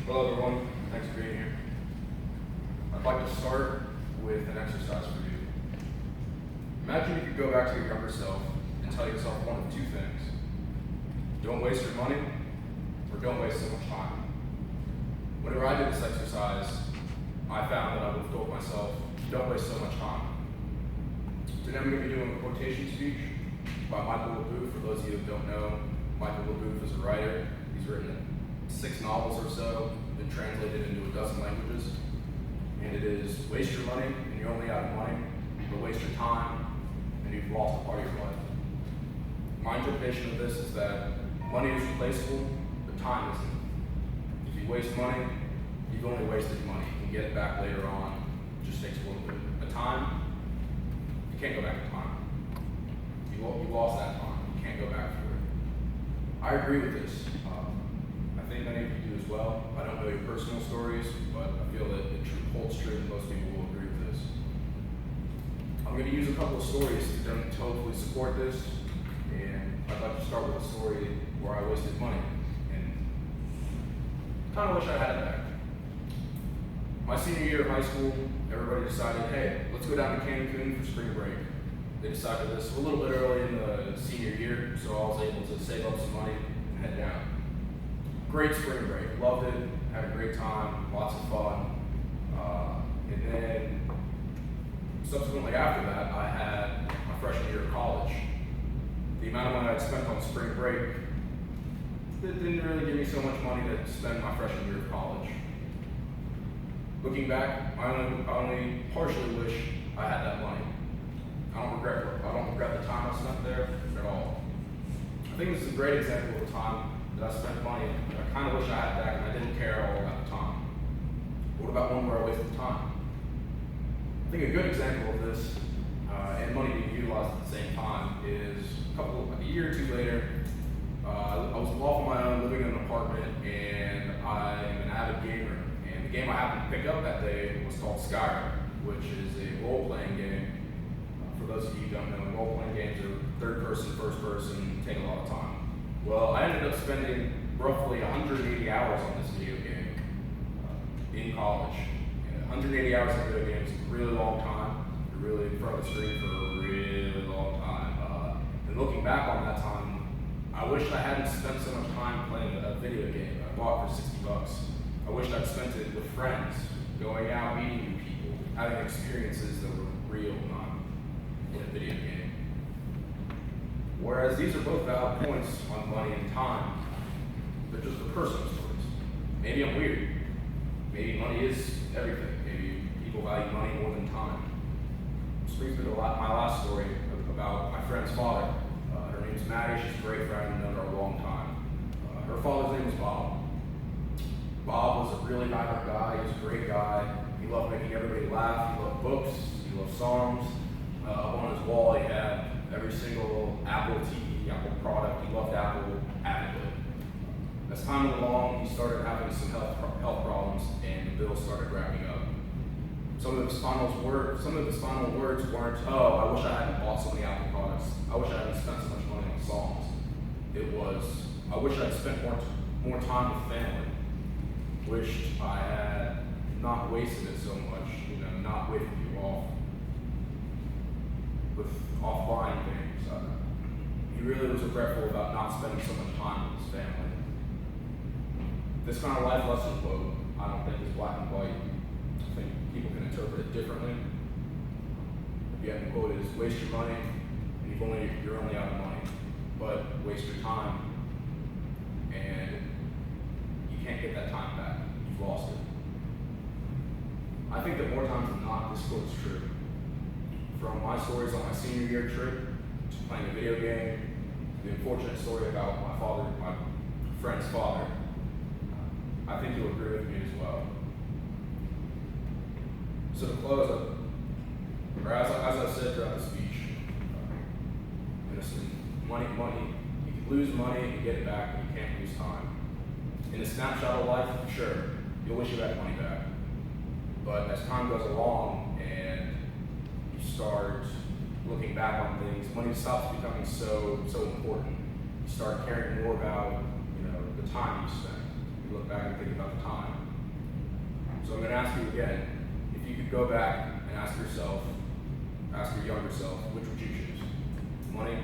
Hello everyone, thanks for being here. I'd like to start with an exercise for you. Imagine you could go back to your younger self and tell yourself one of two things. Don't waste your money, or don't waste so much time. Whenever I did this exercise, I found that I would have told myself, don't waste so much time. Today I'm going to be doing a quotation speech by Michael LaBeouf. For those of you who don't know, Michael LaBeouf is a writer. He's written 6 novels or so, been translated into a dozen languages. And it is waste your money and you're only out of money, but waste your time and you've lost a part of your life. My interpretation of this is that money is replaceable, but time isn't. If you waste money, you've only wasted money. You can get it back later on. It just takes a little bit. But time, you can't go back in time. You lost that time. You can't go back for it. I agree with this. I think many of you do as well. I don't know your personal stories, but I feel that it holds true and most people will agree with this. I'm going to use a couple of stories to hopefully support this, and I'd like to start with a story where I wasted money and kind of wish I had it back. My senior year of high school, everybody decided, hey, let's go down to Cancun for spring break. They decided this a little bit early in the senior year, so I was able to save up some money and head down. Great spring break, loved it, had a great time, lots of fun. And then subsequently after that, I had my freshman year of college. The amount of money I'd spent on spring break, it didn't really give me so much money to spend my freshman year of college. Looking back, I only partially wish I had that money. I don't regret the time I spent there at all. I think this is a great example of a time that I spent money that I kind of wish I had back and I didn't care at all about the time. What about one where I wasted time? I think a good example of this, and money being utilized at the same time, is a year or two later, I was off on my own, living in an apartment, and I am an avid gamer. And the game I happened to pick up that day was called Skyrim, which is a role-playing game. For those of you who don't know, role-playing games are third person, first person, take a lot of time. Well, I ended up spending roughly 180 hours on this video game in college. 180 hours of video games is a really long time. You're really in front of the screen for a really long time. And looking back on that time, I wish I hadn't spent so much time playing a video game that I bought for $60. I wish I'd spent it with friends, going out, meeting new people, having experiences that were real, not in a video game. Whereas these are both valid points on money and time, they're just the personal stories. Maybe I'm weird. Maybe money is everything. Maybe people value money more than time. This brings me to my last story about my friend's father. Her name's Maddie. She's a great friend, known her a long time. Her father's name was Bob. Bob was a really vibrant guy. He was a great guy. He loved making everybody laugh. He loved books. He loved songs. Up on his wall, he had every single Apple TV, Apple product. He loved Apple avidly. As time went along, he started having some health problems, and the bills started racking up. Some of his final words weren't, "Oh, I wish I hadn't bought so many Apple products. I wish I hadn't spent so much money on songs." It was, "I wish I'd spent more time with family. Wished I had not wasted it so much, not waiting you off buying things." He really was regretful about not spending so much time with his family. This kind of life lesson quote, I don't think is black and white. I think people can interpret it differently. Again, the quote is, waste your money, and you're only out of money. But waste your time, and you can't get that time back. You've lost it. I think that more times than not, this quote is true. From my stories on my senior year trip to playing a video game, the unfortunate story about my friend's father, I think you'll agree with me as well. So to close up, or as I said throughout the speech, money, you can lose money and get it back, but you can't lose time. In a snapshot of life, sure, you'll wish you had money back. But as time goes along and you start looking back on things, money stops becoming so important. You start caring more about the time you spend. You look look back and think about the time. So I'm going to ask you again, if you could go back and ask your younger self, which would you choose? Money